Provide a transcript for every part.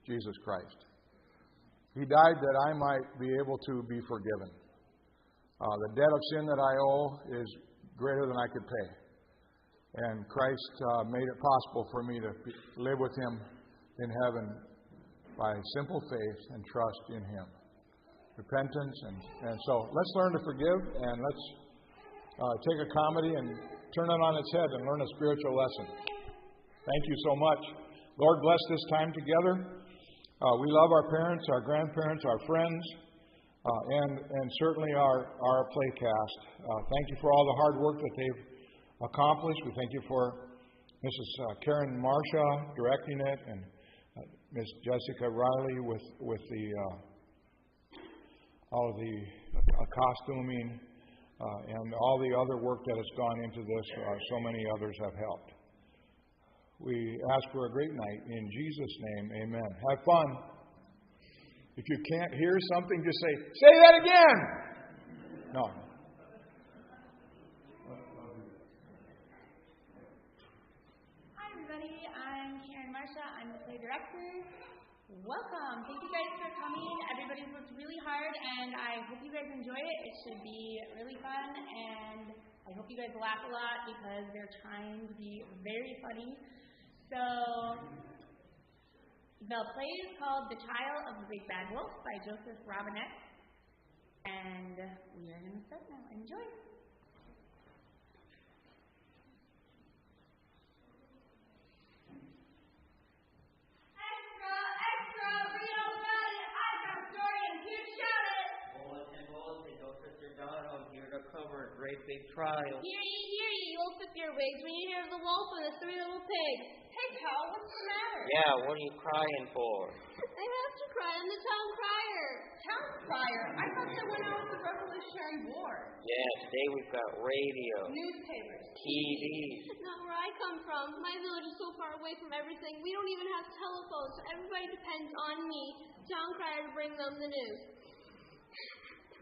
Jesus Christ. He died that I might be able to be forgiven. The debt of sin that I owe is greater than I could pay. And Christ made it possible for me to live with Him in heaven by simple faith and trust in Him. Repentance. And so let's learn to forgive, and let's take a comedy and turn it on its head and learn a spiritual lesson. Thank you so much. Lord, bless this time together. We love our parents, our grandparents, our friends, and certainly our playcast. Thank you for all the hard work that they've accomplished. We thank you for Mrs. Karen Marsha directing it, and Miss Jessica Riley with all of the costuming and all the other work that has gone into this. So many others have helped. We ask for a great night. In Jesus' name, amen. Have fun. If you can't hear something, just say that again. No. Hi, everybody. I'm Karen Marsha. I'm the play director. Welcome. Thank you guys for coming. Everybody's worked really hard, and I hope you guys enjoy it. It should be really fun, and I hope you guys laugh a lot because they're trying to be very funny. So, the play is called The Trial of the Big Bad Wolf by Joseph Robinette, and we are going to start now. Enjoy. Great big trial. Hear ye, wolf with your wigs, when you hear of the wolf and the three little pigs. Hey, pal, what's the matter? Yeah, what are you crying for? I have to cry. I'm the town crier. Town crier? I thought that went out with the Revolutionary War. Yeah, today we've got radio. Newspapers. TV. Not where I come from. My village is so far away from everything. We don't even have telephones, so everybody depends on me, town crier, to bring them the news.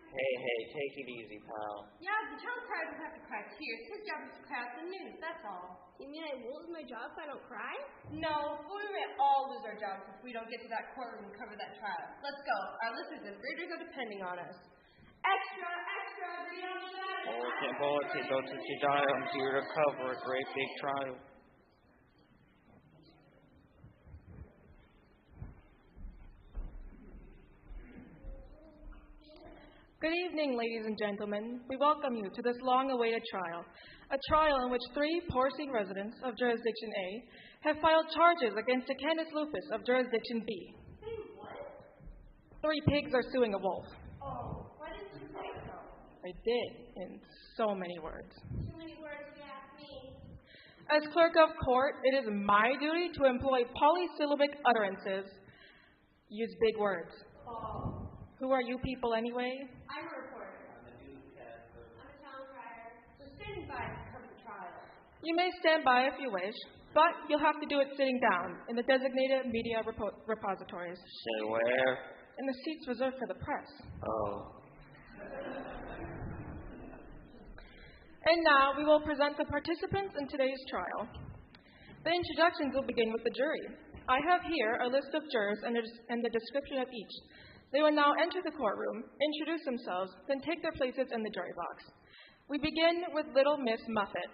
Hey, take it easy, pal. Yeah, the town crier doesn't have to cry tears. His job is to cry out the news, that's all. You mean I won't lose my job if I don't cry? No, but we might all lose our jobs if we don't get to that courtroom and cover that trial. Let's go. Our listeners and readers are depending on us. Extra, read on the side. Bulletin, go to Jedi. I'm here to cover a great big trial. Good evening, ladies and gentlemen. We welcome you to this long-awaited trial, a trial in which 3 Porcine residents of Jurisdiction A have filed charges against Kenneth Lupus of Jurisdiction B. Say what? 3 pigs are suing a wolf. Oh, why didn't you say so? I did, in so many words. Too many words, you ask me. As clerk of court, it is my duty to employ polysyllabic utterances. Use big words. Oh. Who are you people anyway? I'm a reporter. I'm a newscaster. I'm a town crier. We're standing by to cover the trial. You may stand by if you wish, but you'll have to do it sitting down in the designated media repositories. Say where? In the seats reserved for the press. Oh. And now we will present the participants in today's trial. The introductions will begin with the jury. I have here a list of jurors and the description of each. They will now enter the courtroom, introduce themselves, then take their places in the jury box. We begin with Little Miss Muffet.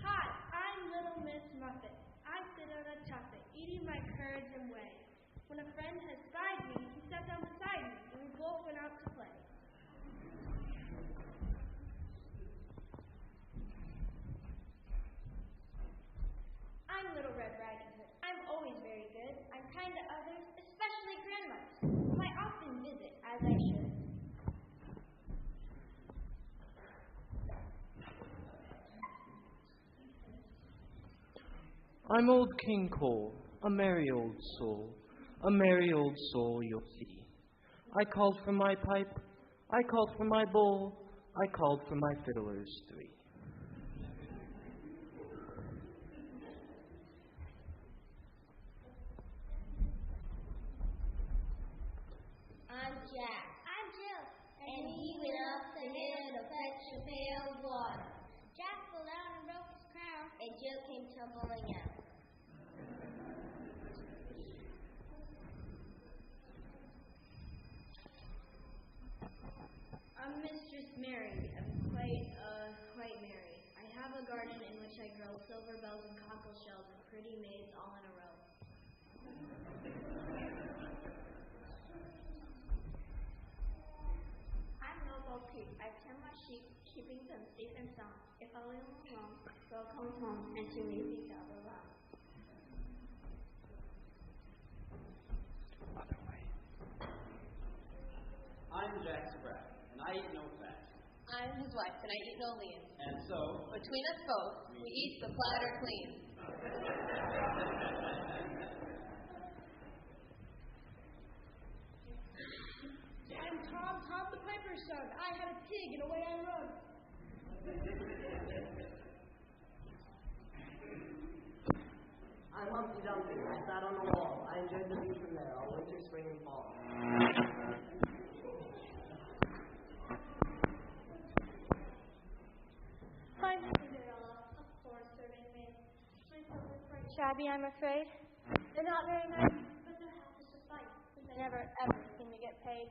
Hi, I'm Little Miss Muffet. I sit on a tuffet, eating my curds and whey. When a friend had spied me, he sat down beside me, and we both went out to play. I'm Little Red Riding Hood. I'm always very good. I'm kind to others, especially grandmothers, whom I often visit as I should. I'm Old King Cole, a merry old soul, you'll see. I called for my pipe, I called for my bowl, I called for my fiddlers 3. I'm Jack. I'm Jill. And he went up the hill to fetch a pail of water. Jack fell down and broke his crown. a joke came tumbling out. I'm Mistress Mary. I'm quite merry. I have a garden in which I grow silver bells and cockle shells and pretty maids all in a row. I'm no Bo Peep. I tend my sheep, keeping them safe and sound. If I leave them alone, they'll come home and to me be gather round. I'm Jack Sprat, and I eat no fat. I'm his wife, and I eat no lean. And so, between us both, we eat the platter clean. I'm Tom the Piper's son. I had a pig and away I rode. I'm Humpty Dumpty. I sat on the wall. I enjoyed the view from there, all winter, spring, and fall. My name is Cinderella, a poor serving maid. My clothes are quite shabby, I'm afraid. They're not very nice, but they'll have to suffice, since I never, ever seem to get paid.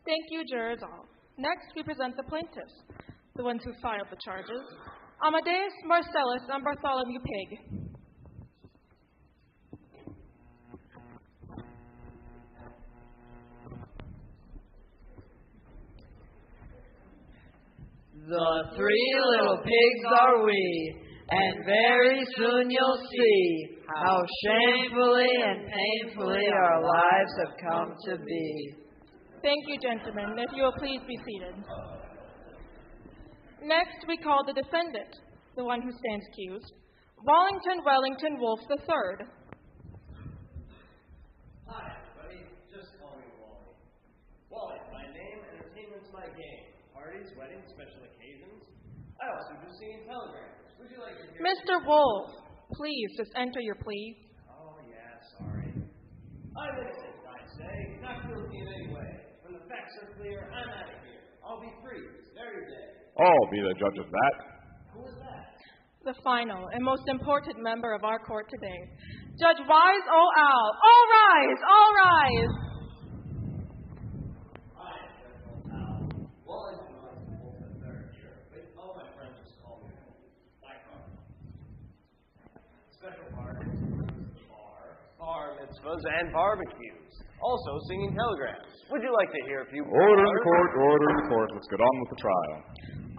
Thank you, jurors all. Next, we present the plaintiffs, the ones who filed the charges. Amadeus, Marcellus, and Bartholomew Pig. The three little pigs are we, and very soon you'll see how shamefully and painfully our lives have come to be. Thank you, gentlemen. If you will please be seated. Next, we call the defendant, the one who stands accused, Wellington Wolfe III. Hi, everybody. Just call me Wally. Wally, my name, entertainment's my game. Parties, weddings, special occasions. I also do singing telegrams. Would you like to hear... Mr. Wolfe, please just enter your plea. Oh, yeah, sorry. I'm innocent, I say. Not guilty in any way. When the facts are clear, I'm out of here. I'll be free this very day. I'll be the judge of that. Who is that? The final and most important member of our court today, Judge Wise O. Owl. All rise! All rise! I am Judge Owl. Wellington Wolfe III, sure. But all my friends just call me my car. Special parties, bar mitzvahs, and barbecues. Also singing telegrams. Would you like to hear a few more? Order in court, order in court. Let's get on with the trial.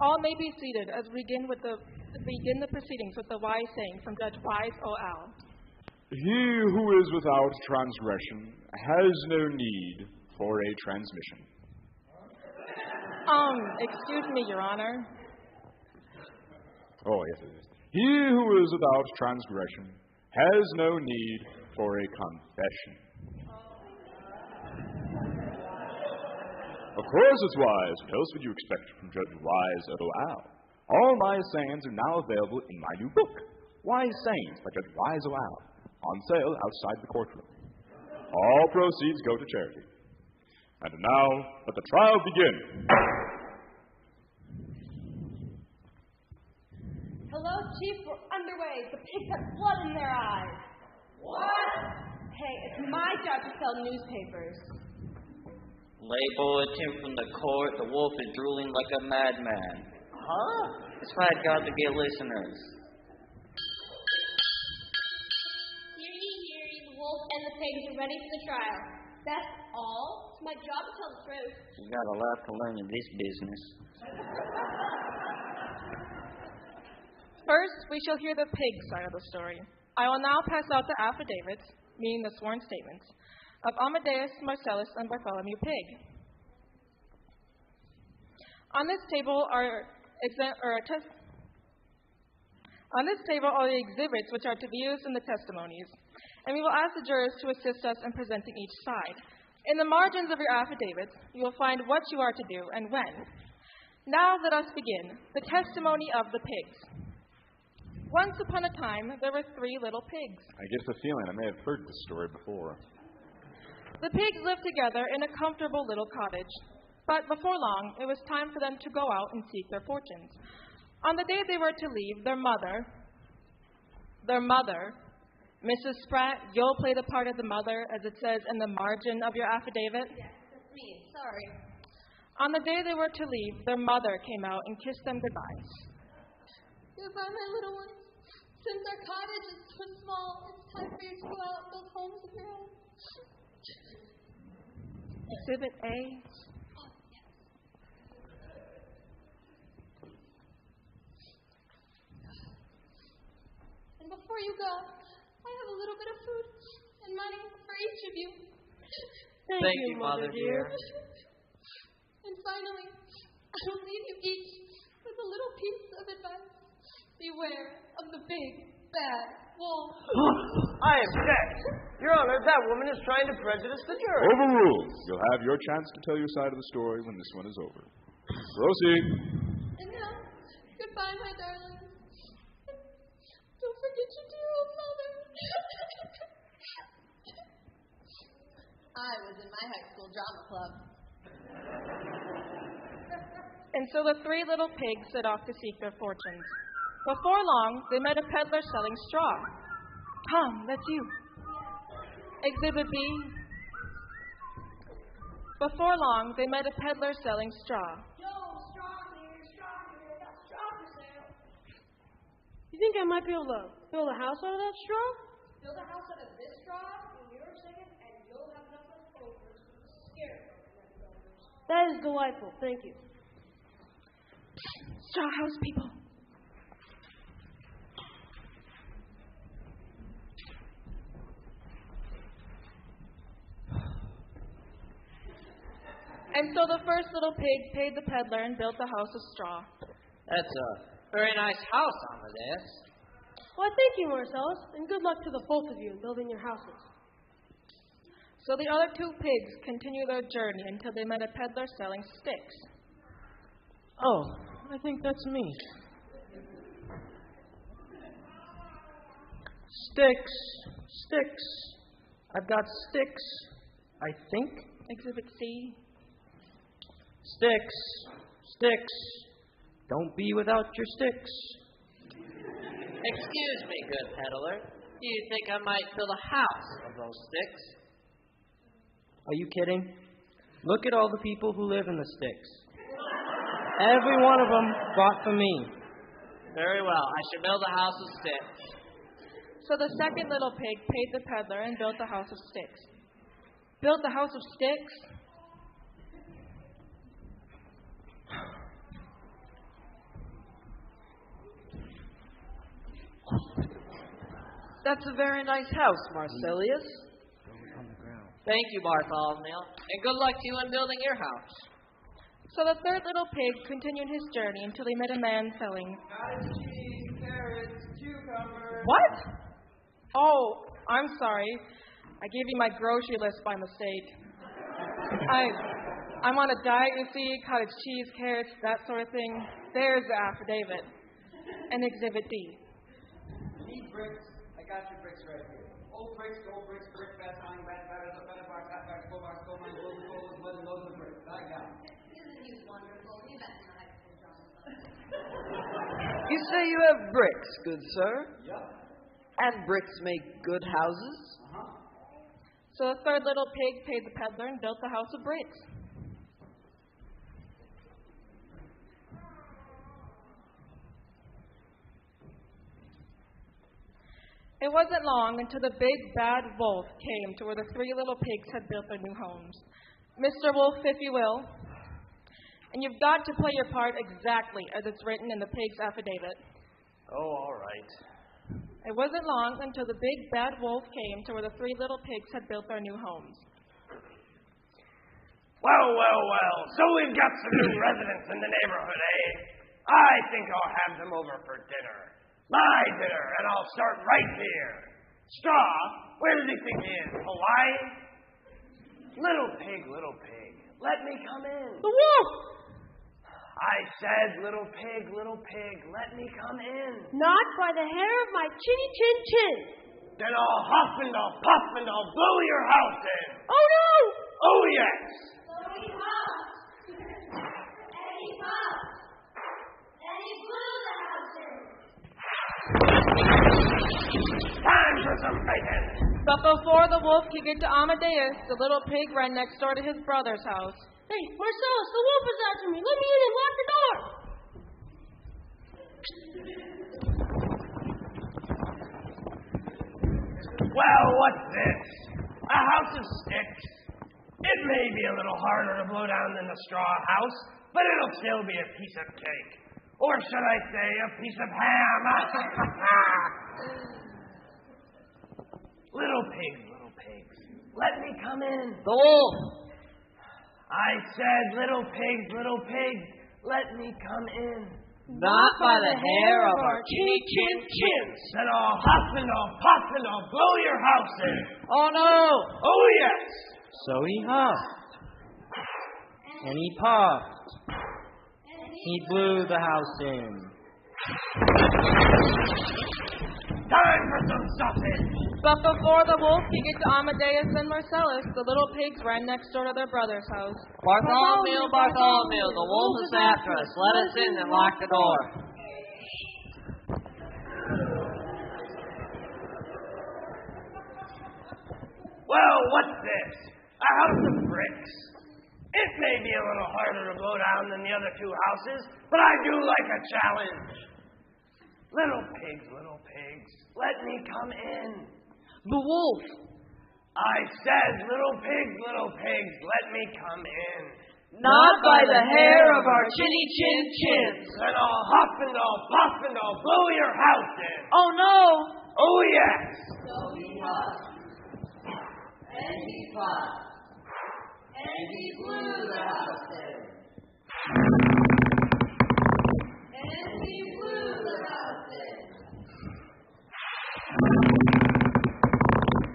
All may be seated as we begin the proceedings with the wise saying from Judge Wise O. Owl. He who is without transgression has no need for a transmission. Excuse me, Your Honor. Oh, yes, it is. He who is without transgression has no need for a confession. Of course it's wise. What else would you expect from Judge Wise O. Owl? All my sayings are now available in my new book, Wise Sayings by Judge Wise O. Owl, on sale outside the courtroom. All proceeds go to charity. And now, let the trial begin. Hello, Chief. We're underway. The pigs have blood in their eyes. What? Hey, it's my job to sell newspapers. Lay bulletin from the court. The wolf is drooling like a madman. Huh? It's right, God, to get listeners. Hear ye, the wolf and the pigs are ready for the trial. That's all? It's my job to tell the truth. You got a lot to learn in this business. First, we shall hear the pig side of the story. I will now pass out the affidavits, meaning the sworn statements, of Amadeus, Marcellus, and Bartholomew Pig. On this table are the exhibits which are to be used in the testimonies, and we will ask the jurors to assist us in presenting each side. In the margins of your affidavits, you will find what you are to do and when. Now let us begin. The testimony of the pigs. Once upon a time, there were 3 little pigs. I get the feeling I may have heard this story before. The pigs lived together in a comfortable little cottage. But before long, it was time for them to go out and seek their fortunes. On the day they were to leave, their mother, Mrs. Spratt, you'll play the part of the mother as it says in the margin of your affidavit. Yes, that's me. Sorry. On the day they were to leave, their mother came out and kissed them goodbye. Goodbye, my little ones. Since our cottage is so small, it's time for you to go out and build homes of your own. Exhibit A. And before you go, I have a little bit of food and money for each of you. Thank you, Mother dear. And finally, I will leave you each with a little piece of advice. Beware of the big, bad wolf. I object. Your Honor, that woman is trying to prejudice the jury. Overruled. You'll have your chance to tell your side of the story when this one is over. Proceed. And now, goodbye, my darlings. Don't forget your dear old mother. I was in my high school drama club. And so the three little pigs set off to seek their fortunes. Before long, they met a peddler selling straw. Tom, that's you. Exhibit B. Before long, they met a peddler selling straw. Yo, straw here, got straw for sale. You think I might be able to build a house out of that straw? Build a house out of this straw in your second, and you'll have enough left over to scare them. That is delightful. Thank you. Straw house people. And so the first little pig paid the peddler and built the house of straw. That's a very nice house, Amadeus. Well, thank you, Marcellus, and good luck to the both of you in building your houses. So the other two pigs continued their journey until they met a peddler selling sticks. Oh, I think that's me. Sticks. I've got sticks, I think. Exhibit C. Sticks. Don't be without your sticks. Excuse me, good peddler. Do you think I might build a house of those sticks? Are you kidding? Look at all the people who live in the sticks. Every one of them fought for me. Very well. I should build a house of sticks. So the second little pig paid the peddler and built the house of sticks. Built the house of sticks? That's a very nice house, Marcellius. Thank you, Bartholomew. And good luck to you in building your house. So the third little pig continued his journey until he met a man selling cottage cheese, carrots, cucumbers. What? Oh, I'm sorry. I gave you my grocery list by mistake. I'm on a diet, you see, cottage cheese, carrots, that sort of thing. There's the affidavit. And Exhibit D. Need bricks? I got your bricks right here. Old bricks, gold bricks, brick bats, hanging bats, batters, a better box, hot box, gold box, gold mine, gold, mud, and loads of bricks. I got it. Isn't he wonderful? We met in the high school drama club. You say you have bricks, good sir? Yep. And bricks make good houses? Uh-huh. So the third little pig paid the peddler and built the house of bricks. It wasn't long until the big bad wolf came to where the three little pigs had built their new homes. Mr. Wolf, if you will. And you've got to play your part exactly as it's written in the pig's affidavit. Oh, all right. It wasn't long until the big bad wolf came to where the three little pigs had built their new homes. Well. So we've got some new residents in the neighborhood, eh? I think I'll have them over for dinner. My dinner, and I'll start right here. Straw, where does he think he is? Hawaii? Little pig, let me come in. The wolf! I said, little pig, let me come in. Not by the hair of my chinny chin chin. Then I'll huff and I'll puff and I'll blow your house in. Oh, no! Oh, yes. Blowing house. some bacon. But before the wolf could get to Amadeus, the little pig ran next door to his brother's house. Hey, Marcellus, the wolf is after me. Let me in and lock the door. Well, what's this? A house of sticks. It may be a little harder to blow down than the straw house, but it'll still be a piece of cake. Or should I say, a piece of ham? Little pigs, let me come in. The wolf. I said, little pigs, let me come in. Not by the hair of our chinny chin chins. Then I'll huff and I'll puff and I'll blow your house in. Oh no! Oh yes! So he huffed. And he puffed. He blew the house in. Time for some sausage! But before the wolf could get to Amadeus and Marcellus, the little pigs ran next door to their brother's house. Bartholomew, the wolf is after us. Let us in and lock the door. Well, what's this? A house of bricks. It may be a little harder to blow down than the other two houses, but I do like a challenge. Little pigs, let me come in. The wolf. I said, little pigs, let me come in. Not by the hair of our chinny chin chins. Then I'll huff and I'll puff and I'll blow your house in. Oh no! Oh yes! So he huffed. And he puffed. And he blew the house in. And he blew the house in.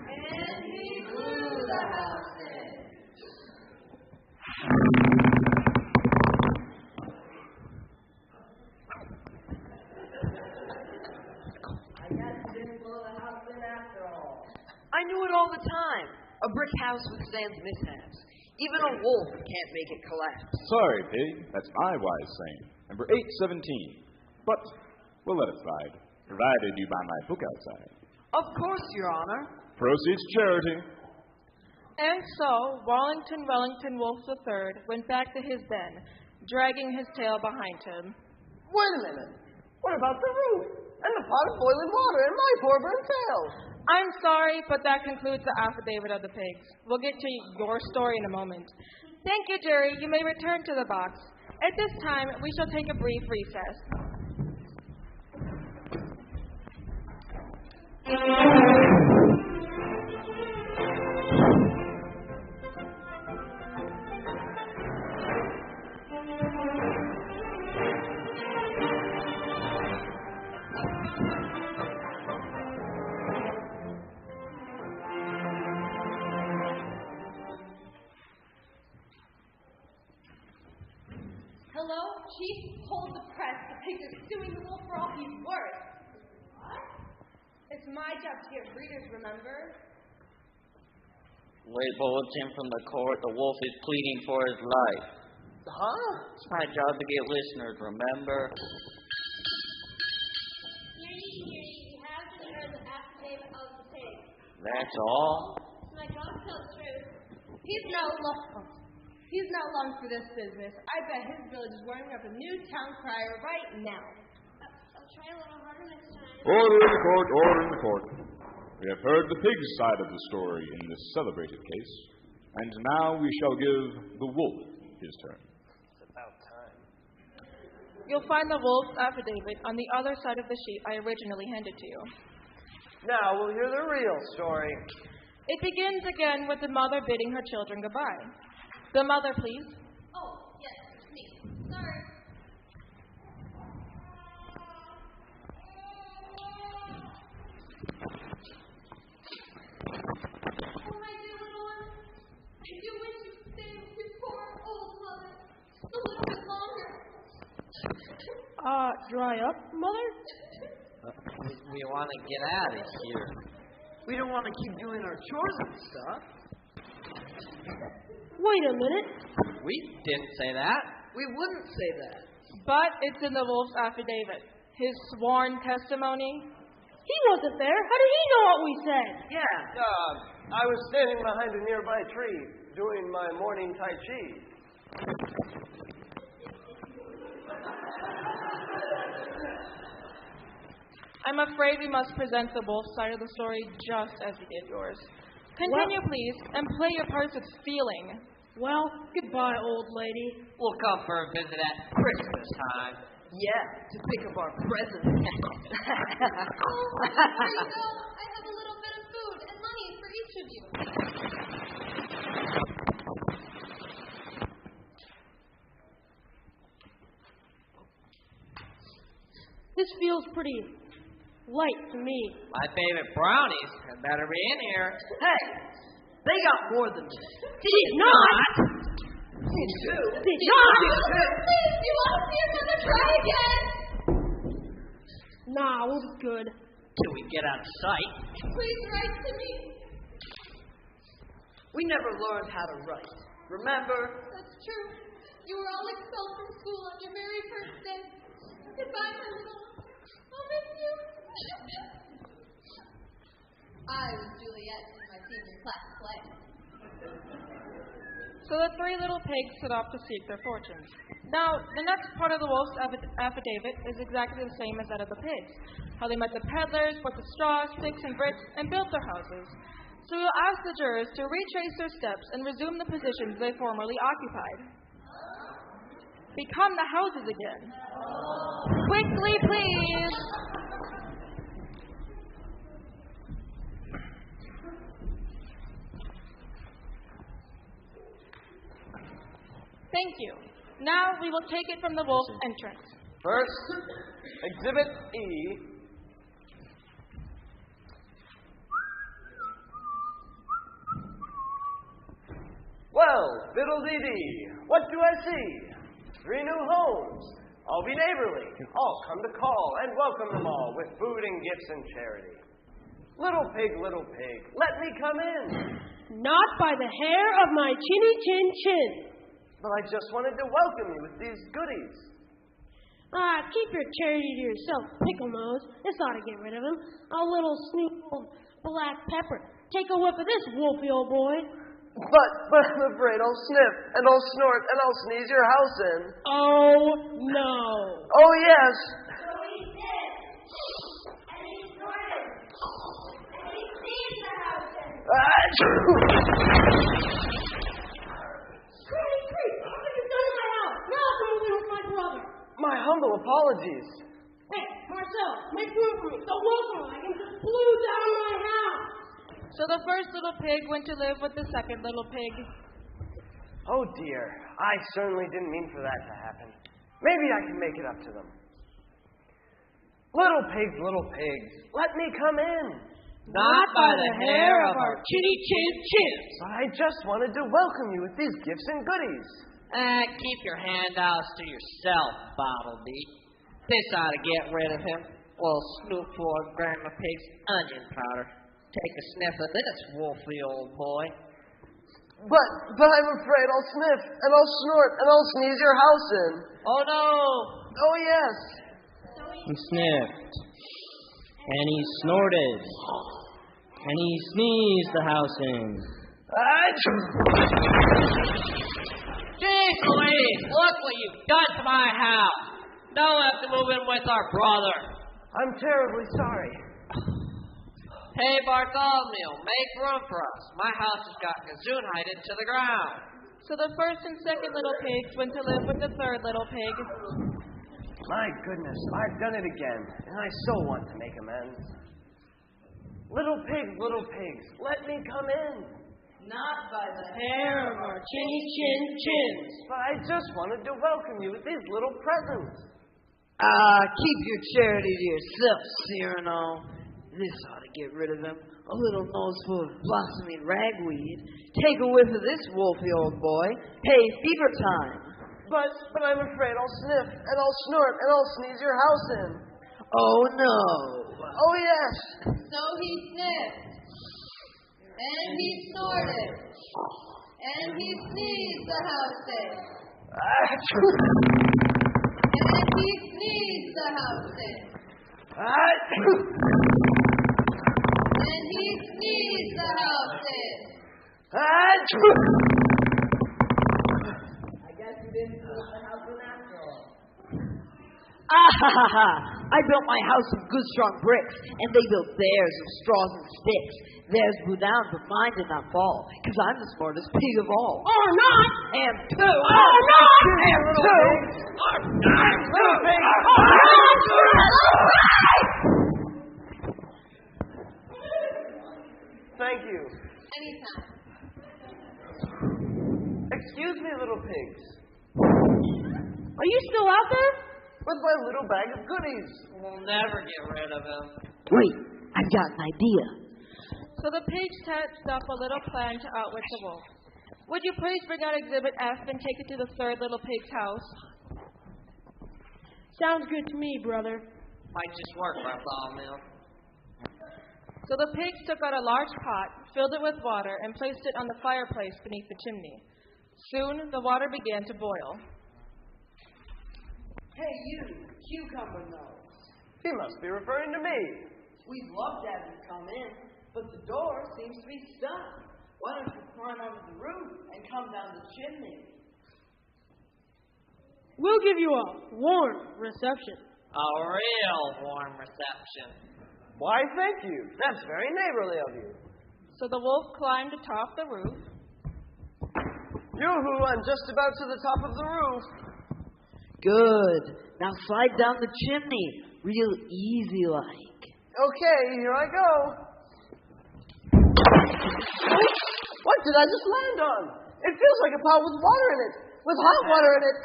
And he blew the house in. I guess you didn't blow the house in after all. I knew it all the time. A brick house withstands mishaps. Even a wolf can't make it collapse. Sorry, pig. That's my wise saying. Number 817. But we'll let it slide, provided you buy my book outside. Of course, Your Honor. Proceeds charity. And so, Wellington Wolf III went back to his den, dragging his tail behind him. Wait a minute. What about the roof? And the pot of boiling water and my poor burnt tail? I'm sorry, but that concludes the affidavit of the pigs. We'll get to your story in a moment. Thank you, jury. You may return to the box. At this time, we shall take a brief recess. Hello? Chief, hold the press. The pig is suing the wolf for all he's worth. What? It's my job to get readers, remember? Late bulletin from the court. The wolf is pleading for his life. Huh? It's my job to get listeners, remember? You have to hear the affidavit of the pig. That's all? My God tells the truth. He's no long for this business. I bet his village is warming up a new town crier right now. I'll try a little harder next time. Order in the court, order in the court. We have heard the pig's side of the story in this celebrated case, and now we shall give the wolf his turn. It's about time. You'll find the wolf's affidavit on the other side of the sheet I originally handed to you. Now we'll hear the real story. It begins again with the mother bidding her children goodbye. The mother, please. Oh, yes, it's me. Sorry. Oh, my dear little one. I do wish you'd stay with your poor old mother a little bit longer. Dry up, Mother? We want to get out of here. We don't want to keep doing our chores and stuff. Wait a minute. We didn't say that. We wouldn't say that. But it's in the wolf's affidavit. His sworn testimony. He wasn't there. How did he know what we said? Yeah. I was standing behind a nearby tree doing my morning Tai Chi. I'm afraid we must present the wolf side of the story just as we did yours. Continue, please, and play your parts with feeling. Well, goodbye, old lady. We'll come for a visit at Christmas time. Yeah, to pick up our presents. Here you go. I have a little bit of food and money for each of you. This feels pretty light to me. My favorite brownies had better be in here. Hey, they got more than this. Did not! Did you? Did not! Please, do you want to see your mother try again? Nah, we'll be good. Till we get out of sight. Please write to me. We never learned how to write. Remember? That's true. You were all expelled from school on your very first day. Goodbye, my little one. I'll miss you. I was Juliet in my senior class play. So the three little pigs set off to seek their fortunes. Now, the next part of the wolf's affidavit is exactly the same as that of the pigs. How they met the peddlers, bought the straw, sticks, and bricks, and built their houses. So we'll ask the jurors to retrace their steps and resume the positions they formerly occupied. Become the houses again. Quickly, please. Thank you. Now we will take it from the wolf's entrance. First, Exhibit E. Well, fiddle-dee-dee, what do I see? 3 new homes. All be neighborly. All come to call and welcome them all with food and gifts and charity. Little pig, let me come in. Not by the hair of my chinny chin chin. But I just wanted to welcome you with these goodies. Keep your charity to yourself, Pickle Nose. This ought to get rid of him. A little snoop of black pepper. Take a whiff of this, wolfy old boy. But I'm afraid I'll sniff, and I'll snort, and I'll sneeze your house in. Oh, no. Oh, yes. So he did. And he snorted. And he sneezed the house in. Creep, what have you done in my house? Now I'm going to live with my brother. My humble apologies. Hey, Marcel, make room for me. The wolf wagon just blew down my house. So the first little pig went to live with the second little pig. Oh, dear. I certainly didn't mean for that to happen. Maybe I can make it up to them. Little pigs, let me come in. Not by the hair of our chinny chin chins. But I just wanted to welcome you with these gifts and goodies. Keep your handouts to yourself, Bottlebee. This ought to get rid of him. We'll snoop for Grandma Pig's onion powder. Take a sniff of this, wolfy old boy. But I'm afraid I'll sniff, and I'll snort, and I'll sneeze your house in. Oh, no. Oh, yes. He sniffed. And he snorted. And he sneezed the house in. Jeez Louise, look what you've done to my house. Now we'll have to move in with our brother. I'm terribly sorry. Hey, Bartholomew, make room for us. My house has got gazoonhited to the ground. So the first and second little pigs went to live with the third little pig. My goodness, I've done it again, and I so want to make amends. Little pigs, let me come in. Not by the Hair of our chinny chin chins. But I just wanted to welcome you with these little presents. Keep your charity to yourself, Cyrano. This ought to get rid of him. A little noseful of blossoming ragweed. Take a whiff of this, wolfy old boy. Hey, fever time. But I'm afraid I'll sniff, and I'll snort, and I'll sneeze your house in. Oh, no. Oh, yes. So he sniffed. And he snorted. And he sneezed the house in. And he sneezed the house in. the houses. And I guess you didn't build the house one after all. I built my house of good strong bricks, and they built theirs of straws and sticks. Theirs blew down, but mine did not fall, because I'm the smartest pig of all. Or not! Am too! Or not! Am too! Thank you. Anytime. Excuse me, little pigs. Are you still out there? With my little bag of goodies. We'll never get rid of him. Wait, I've got an idea. So the pigs hatched up a little plan to outwit the wolf. Would you please bring out Exhibit F and take it to the third little pig's house? Sounds good to me, brother. Might just work, Bartholomew. So the pigs took out a large pot, filled it with water, and placed it on the fireplace beneath the chimney. Soon the water began to boil. Hey, you, cucumber nose. He must be referring to me. We'd love to have you come in, but the door seems to be stuck. Why don't you climb onto the roof and come down the chimney? We'll give you a warm reception. A real warm reception. Why, thank you. That's very neighborly of you. So the wolf climbed atop the roof. Yoo-hoo, I'm just about to the top of the roof. Good. Now slide down the chimney, real easy like. Okay, here I go. What did I just land on? It feels like a pot with water in it. With hot water in it.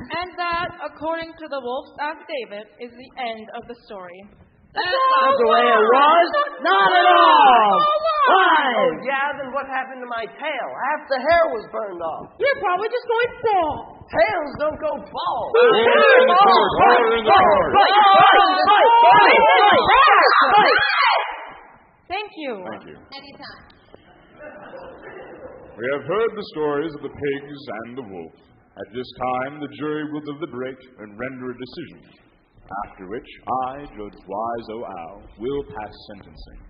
And that, according to the wolf's affidavit, is the end of the story. That's not the way it was. Not at all. Why? Oh, yeah, then what happened to my tail? Half the hair was burned off. You're probably just going bald. Tails don't go bald. Thank you. Thank you. Anytime. We have heard the stories of the pigs and the wolf. At this time, the jury will deliberate and render a decision, after which I, Judge Wise O. Owl, will pass sentencing.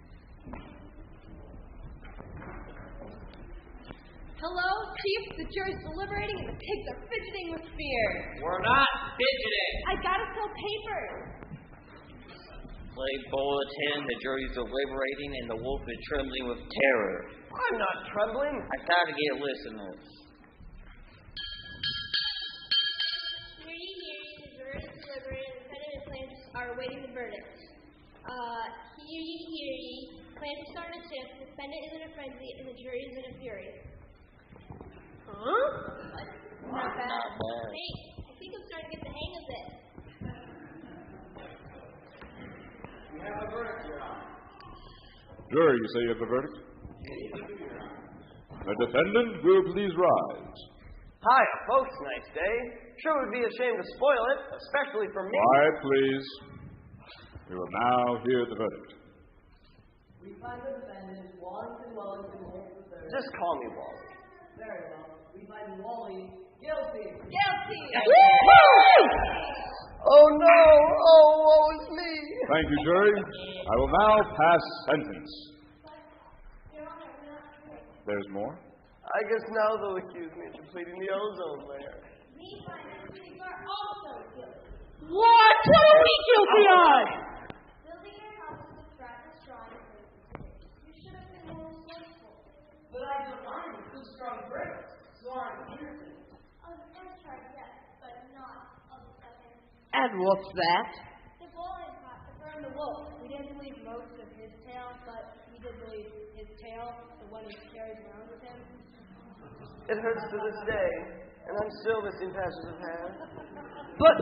Hello, Chief. The jury's deliberating and the pigs are fidgeting with fear. We're not fidgeting. I gotta sell papers. Play bulletin, the jury's deliberating, and the wolf is trembling with terror. I'm not trembling. I gotta get listeners. The jury is deliberating, the defendant and plaintiffs are awaiting the verdict. Hear ye. Plaintiffs are in a shift, the defendant is in a frenzy, and the jury is in a fury. Huh? Not bad. Hey, I think I'm starting to get the hang of this. We have a verdict, Your Honor. Jury, you say you have a verdict? The defendant will please rise. Hi, folks. Nice day. Sure would be a shame to spoil it, especially for me. Quiet, please. We will now hear the verdict. We find the defendant, Wellington Wolf III. Just call me Wally. Very well. We find Wally guilty. Guilty! Oh no! Oh, woe is me! Thank you, jury. I will now pass sentence. There's more? I guess now they'll accuse me of completing the ozone layer. We find that pigs are also guilty. What? What are we guilty of? Building your house with a trap as strong as this. You should have been more resourceful. But I designed with good strong bricks, so I'm innocent. Of the first charge, yes, but not of the second. And what's that? The boiling pot to burn the wolf. We didn't believe most of his tale, but we did believe his tale, the one he carries around with him. It hurts to this day, and I'm still missing patches of hair. But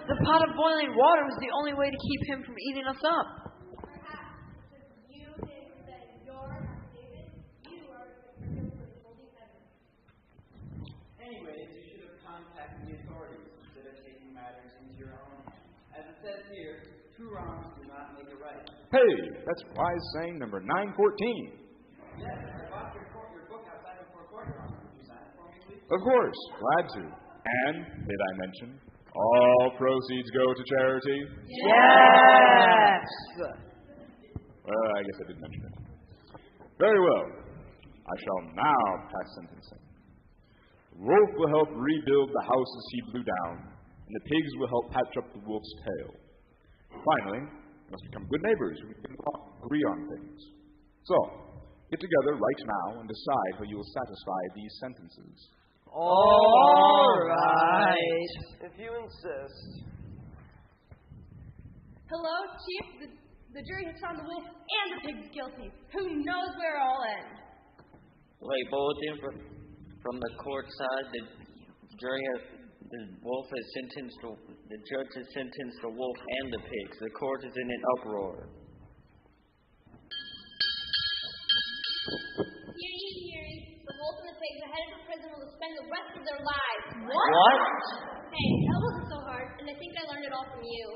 the pot of boiling water was the only way to keep him from eating us up. Perhaps because you didn't say your affidavit, you are guilty of holding evidence. Anyways, you should have contacted the authorities instead of taking matters into your own hands. As it says here, two wrongs do not make a right. Hey, that's wise saying number 914. Yes, I bought your book outside before court, Your Honor. Would you sign it for me, please? Of course, glad to. And, did I mention, All proceeds go to charity? Yes! Well, I guess I didn't mention it. Very well. I shall now pass sentencing. The wolf will help rebuild the houses he blew down, and the pigs will help patch up the wolf's tail. Finally, we must become good neighbors who can agree on things. So, get together right now and decide how you will satisfy these sentences. All right. If you insist. Hello, Chief. The jury has found the wolf and the pigs guilty. Who knows where it all ends? Wait, bulletin from the court side. The judge has sentenced the wolf and the pigs. The court is in an uproar. The wolf and the pigs are headed to prison will spend the rest of their lives. What? Hey, that wasn't so hard, and I think I learned it all from you.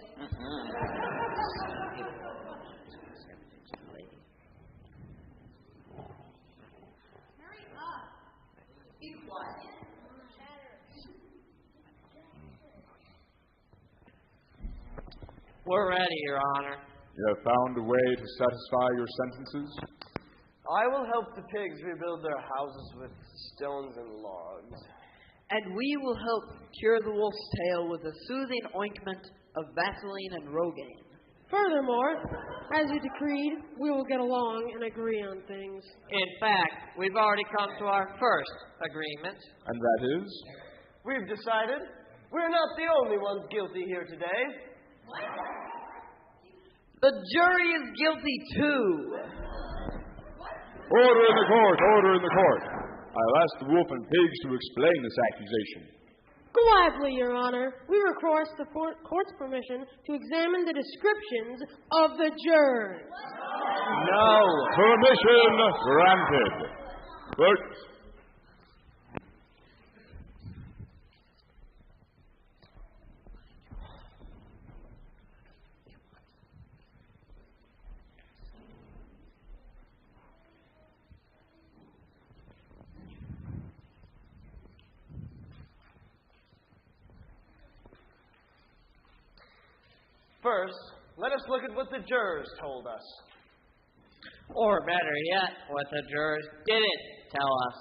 Hurry up. Be quiet. We're ready, Your Honor. You have found a way to satisfy your sentences? I will help the pigs rebuild their houses with stones and logs. And we will help cure the wolf's tail with a soothing ointment of Vaseline and Rogaine. Furthermore, as you decreed, we will get along and agree on things. In fact, we've already come to our first agreement. And that is? We've decided we're not the only ones guilty here today. The jury is guilty too. Order in the court! Order in the court! I'll ask the wolf and pigs to explain this accusation. Gladly, Your Honor. We request the court's permission to examine the descriptions of the jurors. No. Permission granted. Clerk. First, let us look at what the jurors told us. Or better yet, what the jurors didn't tell us.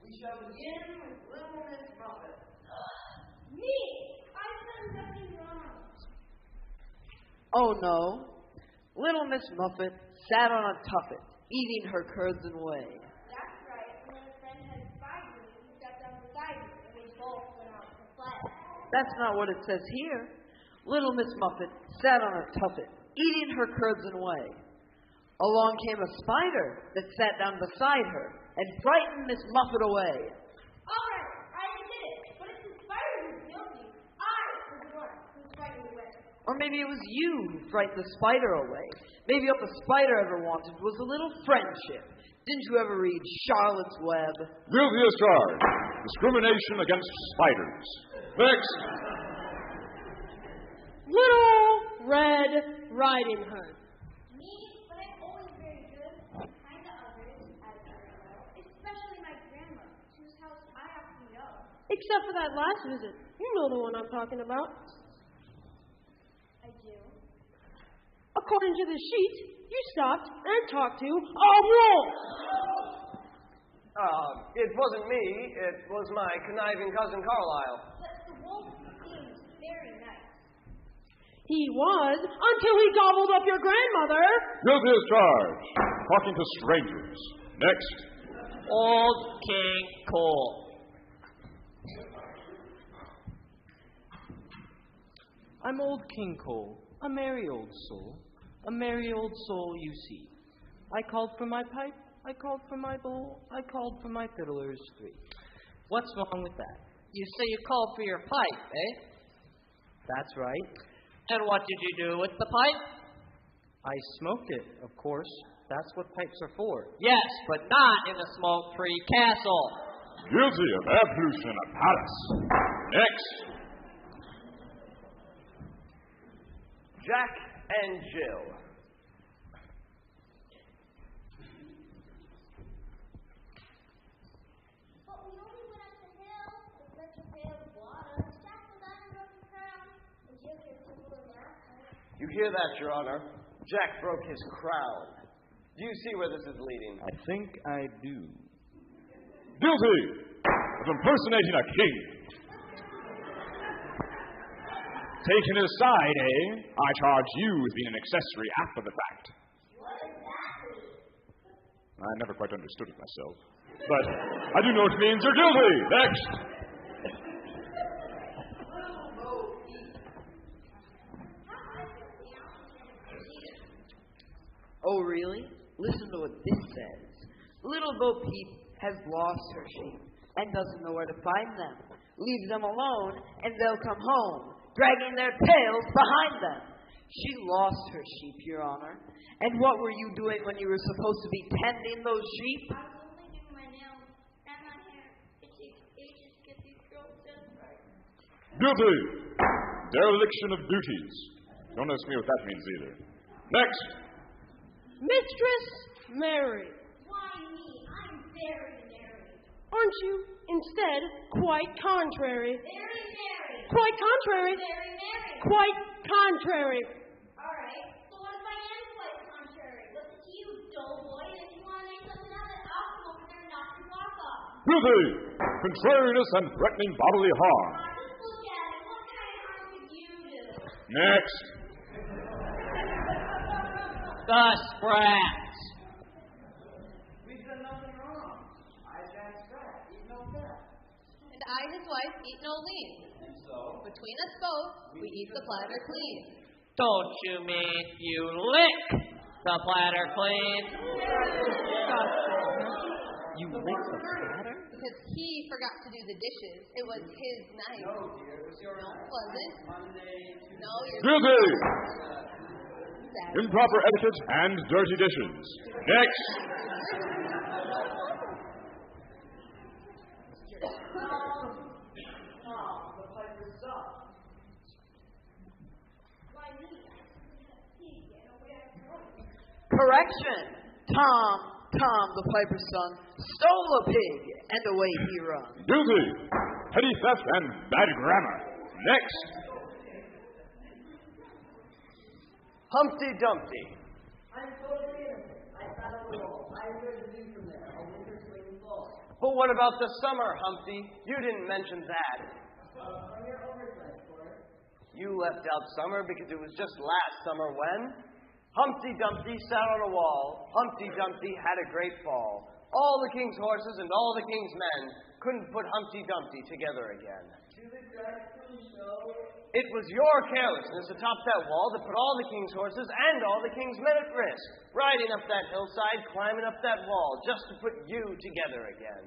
We shall begin with little Miss Muffet. Me! I've done nothing wrong. Oh no. Little Miss Muffet sat on a tuffet, eating her curds and whey. That's right. And when a friend had spied me, he stepped down beside me, and we both went out to play. That's not what it says here. Little Miss Muffet sat on a tuffet, eating her curds and whey. Along came a spider that sat down beside her and frightened Miss Muffet away. All right, I admit it, but it's the spider who's guilty. I was the one who frightened away. Or maybe it was you who frightened the spider away. Maybe what the spider ever wanted was a little friendship. Didn't you ever read Charlotte's Web? Guilty as charged. Discrimination against spiders. Next. Little Red Riding Hood. Me, but I'm always very good, kind to others, as you know, especially my grandma, whose house I have to know. Except for that last visit. You know the one I'm talking about. I do. According to the sheet, you stopped and talked to a wolf. It wasn't me. It was my conniving cousin Carlyle. But the wolf seems very nice. He was, until he gobbled up your grandmother. Guilty as charged. Talking to strangers. Next. Old King Cole. I'm old King Cole, a merry old soul. A merry old soul, you see. I called for my pipe, I called for my bowl, I called for my fiddlers three. What's wrong with that? You say you called for your pipe, eh? That's right. And what did you do with the pipe? I smoked it, of course. That's what pipes are for. Yes, but not in a smoke-free castle. Guilty of air pollution in a palace. Next. Jack and Jill. But we only went up the hill with such a pail of water. hear that, Your Honor? Jack broke his crown. Do you see where this is leading? I think I do. Guilty of impersonating a king. Taken aside, I charge you with being an accessory after the fact. I never quite understood it myself. But I do know what it means. You're guilty. Next. Oh, really? Listen to what this says. Little Bo Peep has lost her sheep and doesn't know where to find them. Leave them alone and they'll come home, dragging their tails behind them. She lost her sheep, Your Honor. And what were you doing when you were supposed to be tending those sheep? I was only doing my nails and my hair. It takes ages to get these girls just right. Guilty. Dereliction of duties. Don't ask me what that means either. Next. Mistress Mary. Why me? I'm very married. Aren't you, instead, quite contrary? Very married. Quite contrary. Very married. Quite contrary. All right. So what if I am quite contrary? What's to you, dull boy? And if you want to make something out of it, I'll come over there and knock your rock off. Guilty. Contrariness and threatening bodily harm. Just look at it. What kind of harm could you do? Next. The Sprats. We've done nothing wrong. I Jack Sprat, eat no fat. And I, his wife, eat no lean. And so, Between us both, we eat the platter clean. Don't you mean you lick the platter clean? You lick the platter? Because he forgot to do the dishes. It was his night. no, dear, it was your No, night. it wasn't. Monday, Tuesday. No, you're Guilty. Saturday. Improper etiquette and dirty dishes. Next. Tom, the piper's son. Why me? I simply had a pig and a way of growing. Correction. Tom, the piper's son, stole a pig and away he runs. Guilty. Petty theft and bad grammar. Next. Humpty Dumpty. I'm totally innocent. I sat on the wall. I heard the view from there. A winter swing fall. But what about the summer, Humpty? You didn't mention that. On your oversight, Forrest. You left out summer because it was just last summer when Humpty Dumpty sat on a wall. Humpty Dumpty had a great fall. All the king's horses and all the king's men couldn't put Humpty Dumpty together again. To the dark show. It was your carelessness atop that wall that put all the king's horses and all the king's men at risk, riding up that hillside, climbing up that wall, just to put you together again.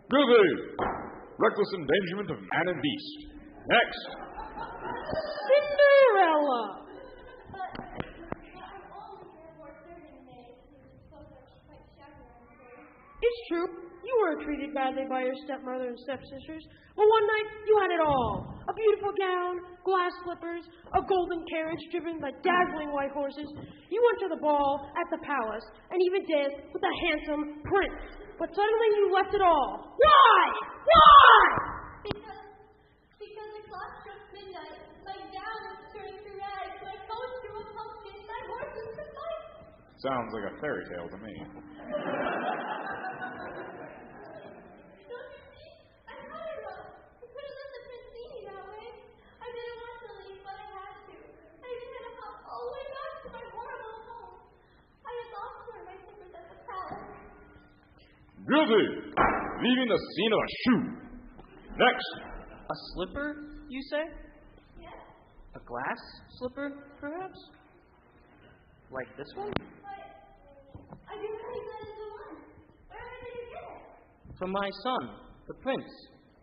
Guilty. Reckless endangerment of man and beast. Next. Cinderella. It's true. You were treated badly by your stepmother and stepsisters. But one night, you had it all. A beautiful gown, glass slippers, a golden carriage driven by dazzling white horses. You went to the ball at the palace and even danced with a handsome prince. But suddenly you left it all. Why? Why? Because the clock struck midnight. My gown was turning to rags. My coat threw a pumpkin. My horses to fight. Sounds like a fairy tale to me. Guilty. Leaving the scene of a shoe. Next. A slipper, you say? Yes. A glass slipper, perhaps? Like this one? But I didn't think that is the one. Where did you get it? From my son, the prince.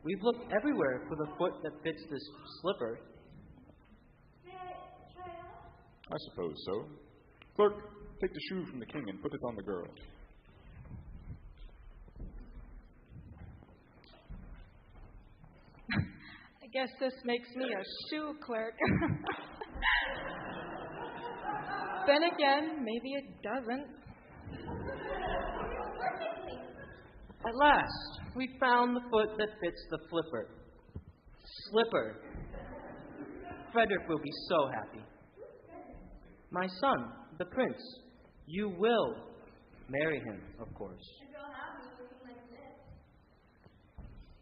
We've looked everywhere for the foot that fits this slipper. May I try it on? I suppose so. Clerk, take the shoe from the king and put it on the girl. I guess this makes me a shoe clerk. Then again, maybe it doesn't. At last, we found the foot that fits the flipper. Slipper. Frederick will be so happy. My son, the prince. You will marry him, of course.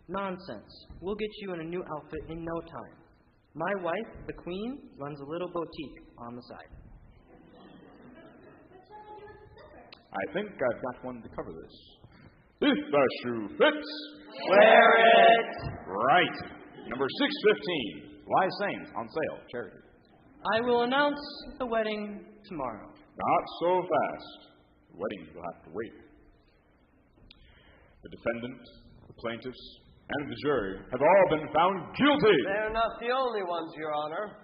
Nonsense. We'll get you in a new outfit in no time. My wife, the queen, runs a little boutique on the side. I think I've got one to cover this. If the shoe fits, wear it. Right. Number 615, Wise Sayings on sale, charity. I will announce the wedding tomorrow. Not so fast. The wedding will have to wait. The defendant, the plaintiffs, and the jury have all been found guilty. They're not the only ones, Your Honor.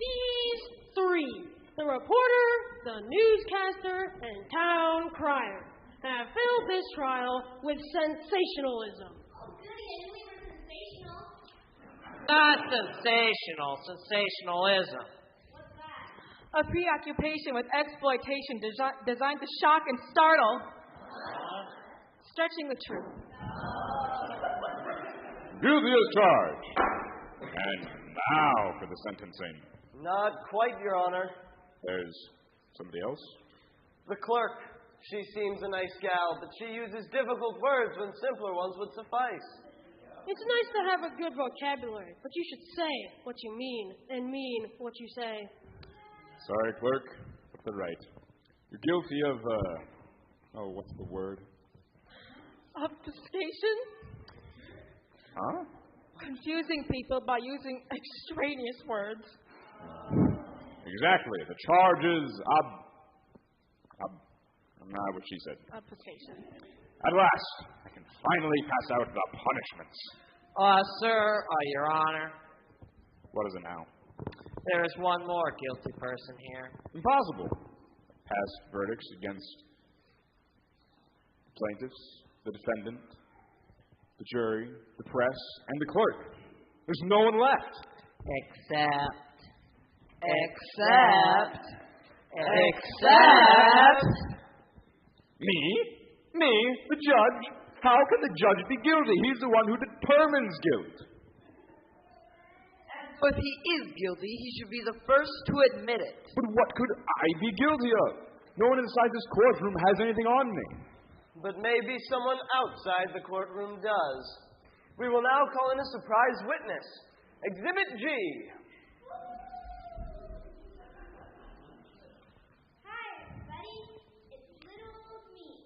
These three, the reporter, the newscaster, and town crier, have filled this trial with sensationalism. Not sensational. Sensationalism. A preoccupation with exploitation designed to shock and startle. Stretching the truth. Guilty as charged. And now for the sentencing. Not quite, Your Honor. There's somebody else? The clerk. She seems a nice gal, but she uses difficult words when simpler ones would suffice. It's nice to have a good vocabulary, but you should say what you mean and mean what you say. Sorry, clerk, but they're right. You're guilty of, what's the word? Obfuscation? Huh? Confusing people by using extraneous words. Exactly. The charge is not what she said. Obfuscation. At last, I can finally pass out the punishments. Sir, Your Honor. What is it now? There is one more guilty person here. Impossible. Past verdicts against the plaintiffs, the defendant, the jury, the press, and the clerk. There's no one left. Except. Me, the judge? How can the judge be guilty? He's the one who determines guilt. If he is guilty, he should be the first to admit it. But what could I be guilty of? No one inside this courtroom has anything on me. But maybe someone outside the courtroom does. We will now call in a surprise witness. Exhibit G. Hi, everybody. It's little old me,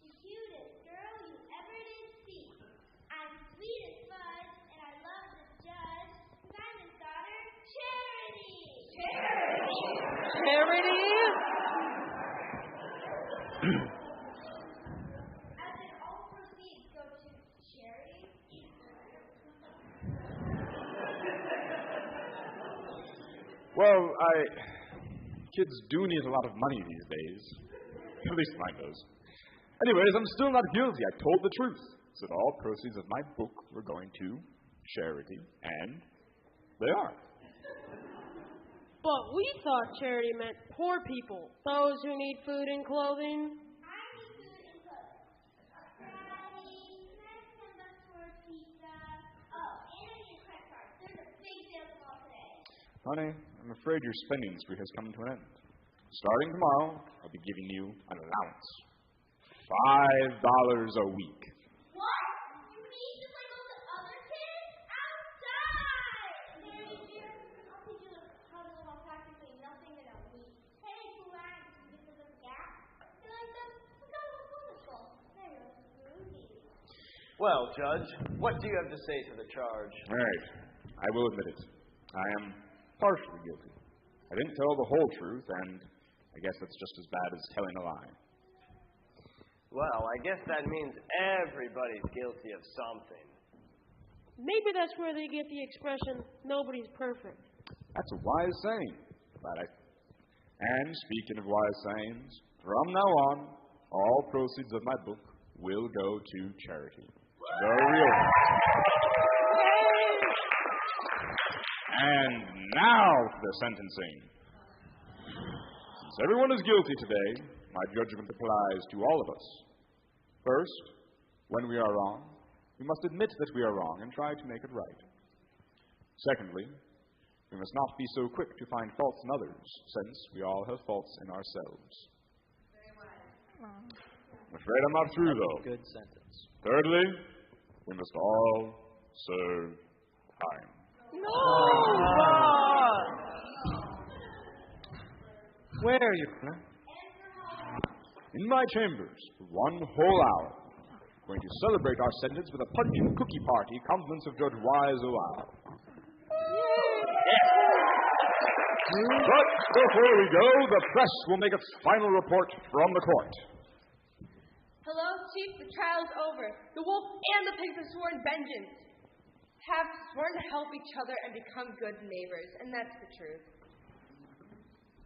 the cutest girl you ever did see. I'm sweet as fudge, and I love the judge, because I'm his daughter, Charity. Charity? As in all proceeds go to charity. Well, kids do need a lot of money these days. At least mine does. Anyways, I'm still not guilty. I told the truth. Said all proceeds of my book were going to charity, and they are. But we thought charity meant poor people, those who need food and clothing. I need food and clothes. Daddy, can I have $10 for a pizza? Oh, and I need a credit card. There's a big sale tomorrow today. Honey, I'm afraid your spending spree has come to an end. Starting tomorrow, I'll be giving you an allowance. $5 a week. What? You mean just like all the other kids? Outside! Daddy, dear, I'll teach you how to live on practically nothing that I'll need. Hey, cool rags, you get to the gap. You like them? Look how wonderful. Very groovy. Well, Judge, what do you have to say to the charge? All right, I will admit it. I am partially guilty. I didn't tell the whole truth, and I guess that's just as bad as telling a lie. Well, I guess that means everybody's guilty of something. Maybe that's where they get the expression, nobody's perfect. That's a wise saying. And speaking of wise sayings, from now on, all proceeds of my book will go to charity. The real one. And now for the sentencing. Since everyone is guilty today, my judgment applies to all of us. First, when we are wrong, we must admit that we are wrong and try to make it right. Secondly, we must not be so quick to find faults in others, since we all have faults in ourselves. I'm afraid I'm not through, though. Good sentence. Thirdly, we must all serve time. No! Where are you, Honor? In my chambers for 1 whole hour. We're going to celebrate our sentence with a punch and cookie party, compliments of Judge Wise O'Owl. But before we go, the press will make its final report from the court. Hello, Chief. The trial's over. The wolf and the pigs have sworn vengeance. Have sworn to help each other and become good neighbors, and that's the truth.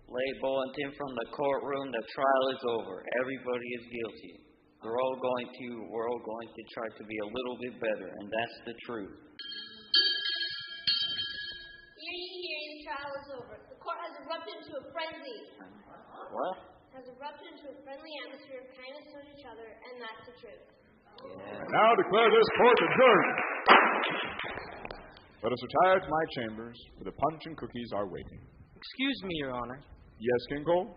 Late bulletin from the courtroom. The trial is over. Everybody is guilty. We're all going to try to be a little bit better, and that's the truth. Hearing, the trial is over. The court has erupted into a frenzy. What? Has erupted into a friendly atmosphere of kindness toward each other, and that's the truth. I now declare this court adjourned. Let us retire to my chambers, where the punch and cookies are waiting. Excuse me, Your Honor. Yes, King Cole?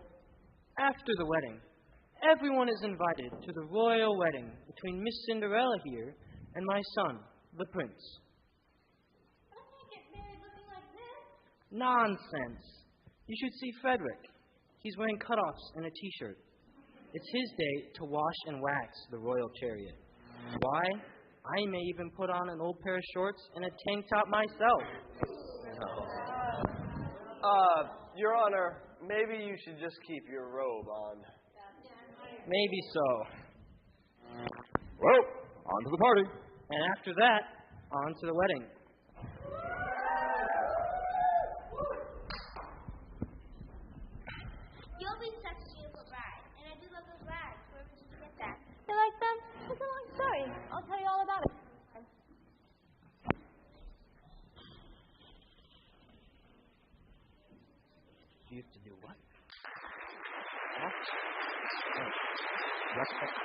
After the wedding, everyone is invited to the royal wedding between Miss Cinderella here and my son, the prince. I can't get married looking like this. Nonsense. You should see Frederick. He's wearing cutoffs and a t-shirt. It's his day to wash and wax the royal chariot. Why? I may even put on an old pair of shorts and a tank top myself. Your Honor, maybe you should just keep your robe on. Maybe so. Well, on to the party. And after that, on to the wedding. You'll be such a beautiful bride, and I do love those rags. Where did you get that? You like them? It's a long story. I'll tell you all about it. You have to do what? What? Respect.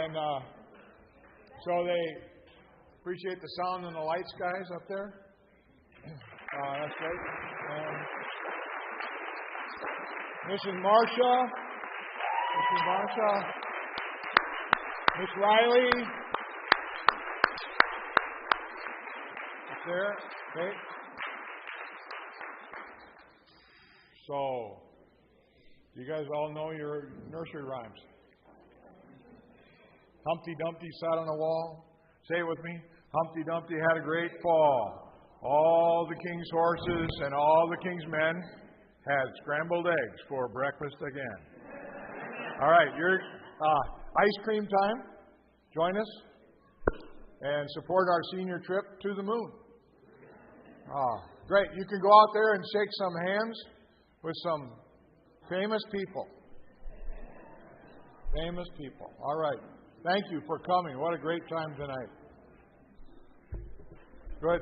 And so they appreciate the sound and the lights, guys, up there. That's great. And Mrs. Marcia, Miss Riley, up there. Okay. So, you guys all know your nursery rhymes. Humpty Dumpty sat on a wall. Say it with me. Humpty Dumpty had a great fall. All the king's horses and all the king's men had scrambled eggs for breakfast again. All right, your ice cream time. Join us and support our senior trip to the moon. Great. You can go out there and shake some hands with some famous people. Famous people. All right. Thank you for coming. What a great time tonight. Good.